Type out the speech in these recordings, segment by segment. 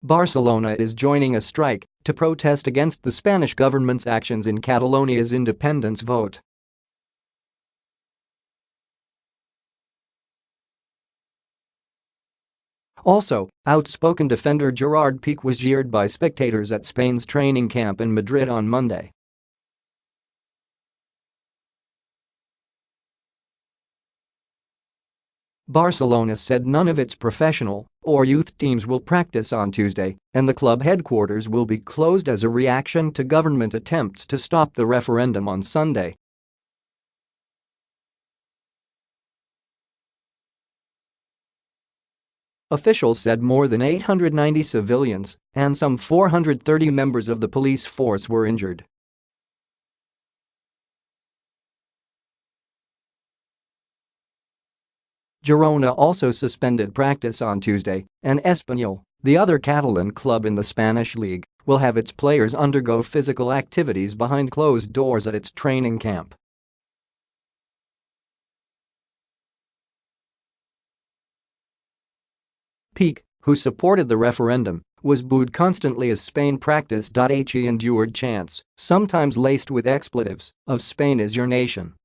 Barcelona is joining a strike to protest against the Spanish government's actions in Catalonia's independence vote. Also, outspoken defender Gerard Piqué was jeered by spectators at Spain's training camp in Madrid on Monday. Barcelona said none of its professional or youth teams will practice on Tuesday, and the club headquarters will be closed as a reaction to government attempts to stop the referendum on Sunday. Officials said more than 890 civilians and some 430 members of the police force were injured. Girona also suspended practice on Tuesday, and Espanyol, the other Catalan club in the Spanish league, will have its players undergo physical activities behind closed doors at its training camp. Piqué, who supported the referendum, was booed constantly as Spain practiced. He endured chants, sometimes laced with expletives, of "Spain is your nation."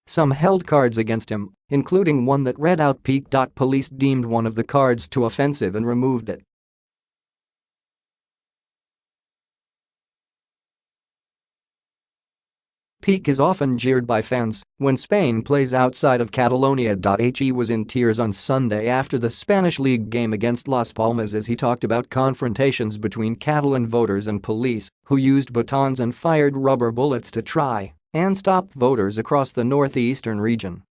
Some held cards against him, including one that read out Piqué. Police deemed one of the cards too offensive and removed it. Piqué is often jeered by fans when Spain plays outside of Catalonia. He was in tears on Sunday after the Spanish league game against Las Palmas as he talked about confrontations between Catalan voters and police, who used batons and fired rubber bullets to try and stop voters across the northeastern region.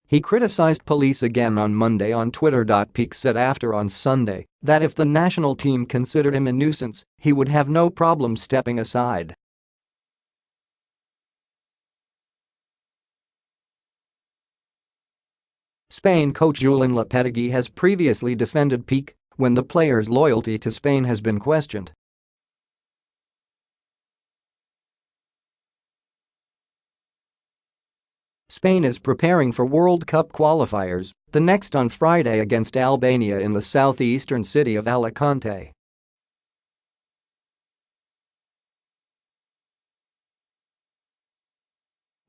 He criticized police again on Monday on Twitter. Piqué said after on Sunday that if the national team considered him a nuisance, he would have no problem stepping aside. Spain coach Julen Lopetegui has previously defended Piqué when the player's loyalty to Spain has been questioned. Spain is preparing for World Cup qualifiers, the next on Friday against Albania in the southeastern city of Alicante.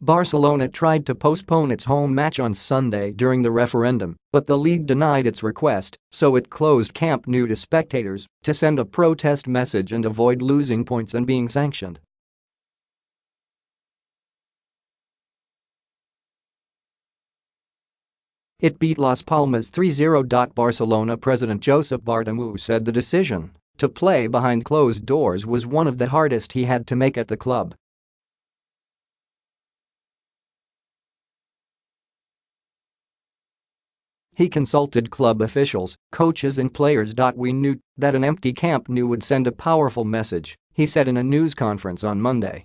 Barcelona tried to postpone its home match on Sunday during the referendum, but the league denied its request, so it closed Camp Nou to spectators to send a protest message and avoid losing points and being sanctioned. It beat Las Palmas 3-0. Barcelona president Josep Bartomeu said the decision to play behind closed doors was one of the hardest he had to make at the club. He consulted club officials, coaches and players. We knew that an empty Camp Nou would send a powerful message, he said in a news conference on Monday.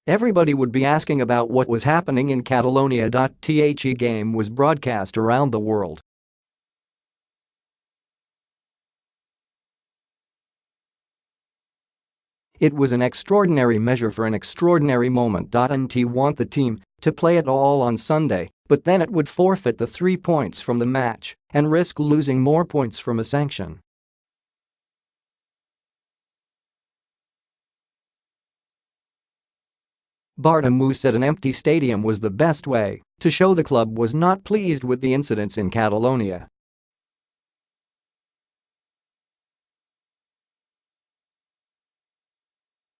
Everybody would be asking about what was happening in Catalonia. The game was broadcast around the world. It was an extraordinary measure for an extraordinary moment. And want the team to play it all on Sunday, but then it would forfeit the 3 points from the match and risk losing more points from a sanction. Bartomeu said an empty stadium was the best way to show the club was not pleased with the incidents in Catalonia.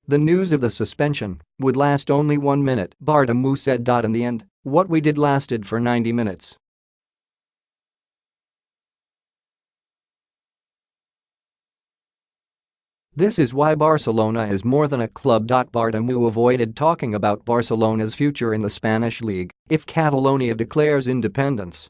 The news of the suspension would last only 1 minute, Bartomeu said. In the end, what we did lasted for 90 minutes. This is why Barcelona is more than a club. Bartomeu avoided talking about Barcelona's future in the Spanish league if Catalonia declares independence.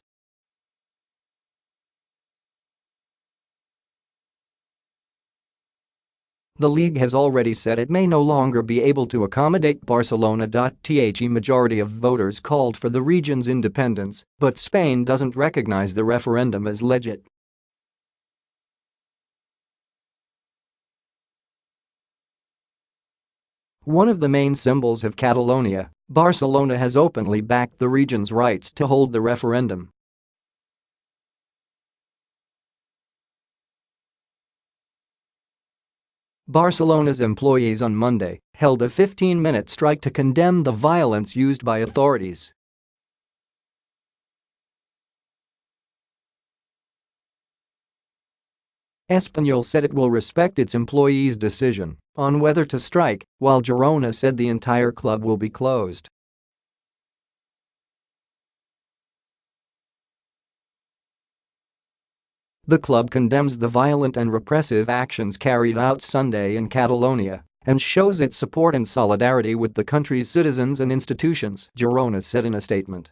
The league has already said it may no longer be able to accommodate Barcelona. The majority of voters called for the region's independence, but Spain doesn't recognize the referendum as legit. One of the main symbols of Catalonia, Barcelona has openly backed the region's rights to hold the referendum. Barcelona's employees on Monday held a 15-minute strike to condemn the violence used by authorities. Espanyol said it will respect its employees' decision on whether to strike, while Girona said the entire club will be closed. The club condemns the violent and repressive actions carried out Sunday in Catalonia and shows its support and solidarity with the country's citizens and institutions, Girona said in a statement.